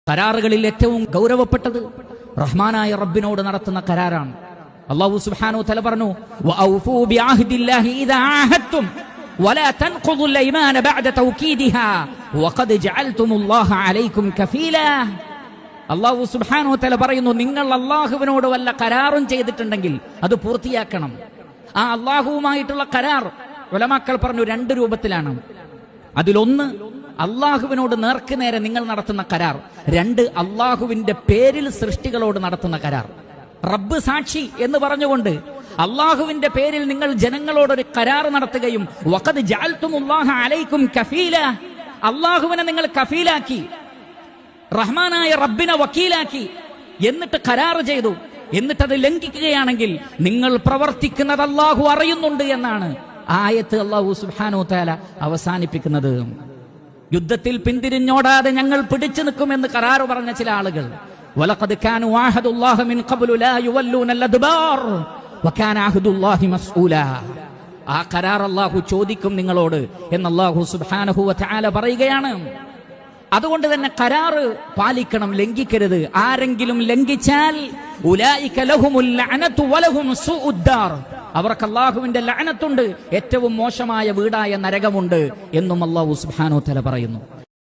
കരാറുകളിൽ ഏറ്റവും ഗൗരവപ്പെട്ടത് റഹ്മാനായ റബ്ബിനോട് നടത്തുന്ന കരാറാണ്. അല്ലാഹു സുബ്ഹാനഹു തആല പറഞ്ഞു, വഔഫൂ ബിഅഹ്ദില്ലാഹി ഇദാ ആഹദ്തും വലാ തൻഖുദുൽ ഐമാന ബഅദ തൗകീദിഹാ വഖദ് ജഅൽതുമുല്ലാഹ അലൈക്കും കഫീലാ. അല്ലാഹു സുബ്ഹാനഹു തആല പറയുന്നു, നിങ്ങൾ അല്ലാഹുവിനോട് വല്ല കരാറും ചെയ്തിട്ടുണ്ടെങ്കിൽ അത് പൂർത്തിയാക്കണം. ആ അല്ലാഹുവുമായിട്ടുള്ള കരാർ ഉലമാക്കൾ പറഞ്ഞു രണ്ട് രൂപത്തിലാണ്. അതിലൊന്ന് അള്ളാഹുവിനോട് നേർക്കുനേരെ നിങ്ങൾ നടത്തുന്ന കരാർ, രണ്ട് അള്ളാഹുവിന്റെ പേരിൽ സൃഷ്ടികളോട് നടത്തുന്ന കരാർ. റബ്ബ് സാക്ഷി എന്ന് പറഞ്ഞുകൊണ്ട് അള്ളാഹുവിന്റെ പേരിൽ നിങ്ങൾ ജനങ്ങളോടൊരു കരാർ നടത്തുകയും വഖദ് ജഅൽതുമുല്ലാഹ അലൈക്കും കഫീല, അള്ളാഹുവിനെ നിങ്ങൾ കഫീലാക്കി, റഹ്മാനായ റബ്ബിനെ വക്കീലാക്കി, എന്നിട്ട് കരാർ ചെയ്തു, എന്നിട്ടത് ലംഘിക്കുകയാണെങ്കിൽ നിങ്ങൾ പ്രവർത്തിക്കുന്നത് അള്ളാഹു അറിയുന്നുണ്ട് എന്നാണ് ആയത്ത് അല്ലാഹു സുബ്ഹാനഹു തആല അവസാനിപ്പിക്കുന്നത്. യുദ്ധത്തിൽ പിന്തിരിഞ്ഞോടാതെ ഞങ്ങൾ പിടിച്ചു നിൽക്കുമെന്ന് കരാറ് പറഞ്ഞ ചില ആളുകൾ, വലഖദ് കാനു ആഹദുല്ലാഹി മിൻ ഖബ്ലു ലാ യുവല്ലൂനൽ അദ്ബാർ വകാന അഹ്ദുല്ലാഹി മസ്ഊലാ. ആ കരാർ അല്ലാഹു ചോദിക്കും നിങ്ങളോട് എന്ന് അല്ലാഹു സുബ്ഹാനഹു വതആല പറയുകയാണ്. അതുകൊണ്ട് തന്നെ കരാറ് പാലിക്കണം, ലംഘിക്കരുത്. ആരെങ്കിലും ലംഘിച്ചാൽ ഉലൈക ലഹുമുൽ ലഅനതു വലഹും സൂഉദ്ദാർ, അവർക്ക് അല്ലാഹുവിന്റെ ലഅനത്തുണ്ട്, ഏറ്റവും മോശമായ വീടായ നരകമുണ്ട് എന്നും അല്ലാഹു സുബ്ഹാനഹു വതആല പറയുന്നു.